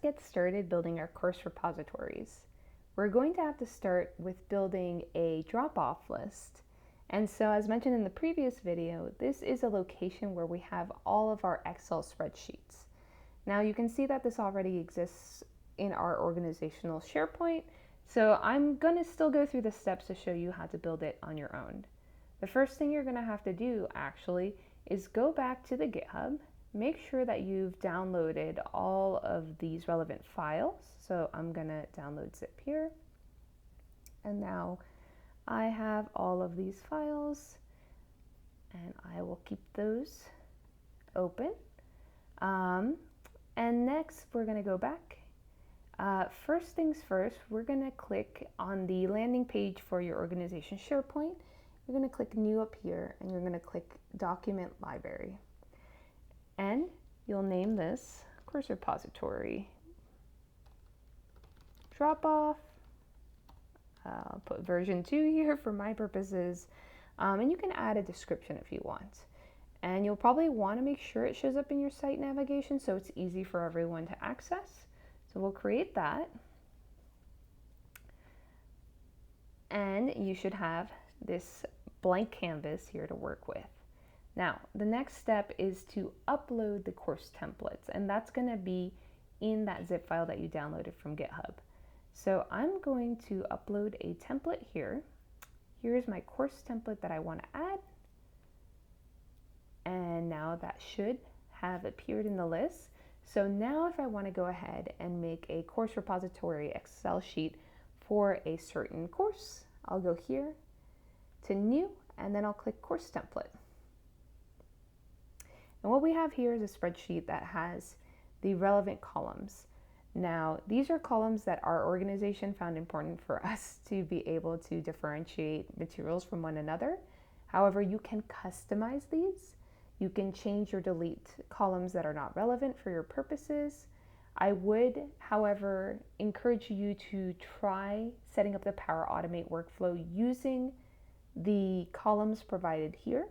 get started building our course repositories. We're going to have to start with building a drop-off list. And so as mentioned in the previous video, this is a location where we have all of our Excel spreadsheets. Now you can see that this already exists in our organizational SharePoint, so I'm going to still go through the steps to show you how to build it on your own. The first thing you're going to have to do actually is go back to the GitHub. Make sure that you've downloaded all of these relevant files. So I'm going to download zip here. And now I have all of these files and I will keep those open. And next we're going to go back. First things first, we're going to click on the landing page for your organization SharePoint. You're going to click New up here and you're going to click Document Library. And you'll name this Course Repository Drop-Off. I'll put version 2 here for my purposes. And you can add a description if you want. And you'll probably want to make sure it shows up in your site navigation so it's easy for everyone to access. So we'll create that. And you should have this blank canvas here to work with. Now, the next step is to upload the course templates, and that's going to be in that zip file that you downloaded from GitHub. So I'm going to upload a template here. Here's my course template that I want to add. And now that should have appeared in the list. So now if I want to go ahead and make a course repository Excel sheet for a certain course, I'll go here to New, and then I'll click Course Template. And what we have here is a spreadsheet that has the relevant columns. Now, these are columns that our organization found important for us to be able to differentiate materials from one another. However, you can customize these. You can change or delete columns that are not relevant for your purposes. I would, however, encourage you to try setting up the Power Automate workflow using the columns provided here,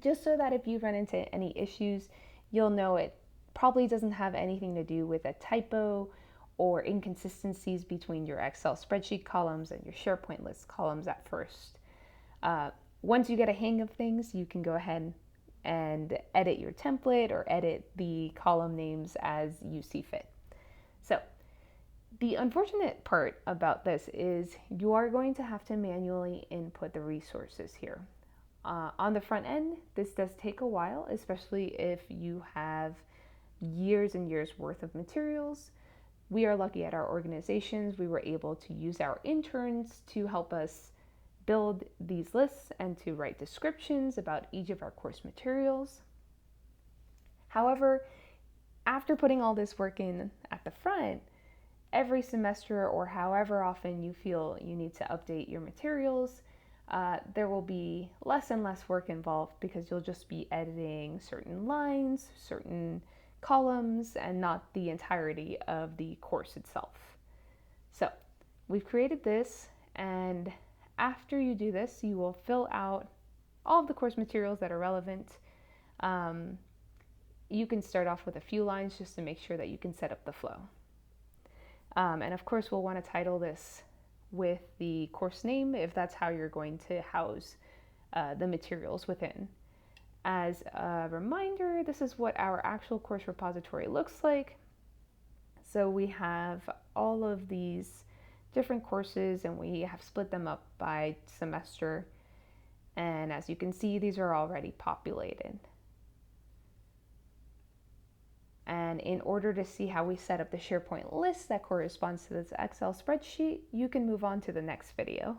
just so that if you run into any issues, you'll know it probably doesn't have anything to do with a typo or inconsistencies between your Excel spreadsheet columns and your SharePoint list columns at first. Once you get a hang of things, you can go ahead and edit your template or edit the column names as you see fit. So the unfortunate part about this is you are going to have to manually input the resources here. On the front end, this does take a while, especially if you have years and years worth of materials. We are lucky at our organizations. We were able to use our interns to help us build these lists and to write descriptions about each of our course materials. However, after putting all this work in at the front, every semester or however often you feel you need to update your materials, there will be less and less work involved because you'll just be editing certain lines, certain columns, and not the entirety of the course itself. So we've created this, and after you do this, you will fill out all of the course materials that are relevant. You can start off with a few lines just to make sure that you can set up the flow. And of course, we'll want to title this with the course name if that's how you're going to house the materials within. As a reminder, this is what our actual course repository looks like. So we have all of these different courses and we have split them up by semester. And as you can see, these are already populated. And in order to see how we set up the SharePoint list that corresponds to this Excel spreadsheet, you can move on to the next video.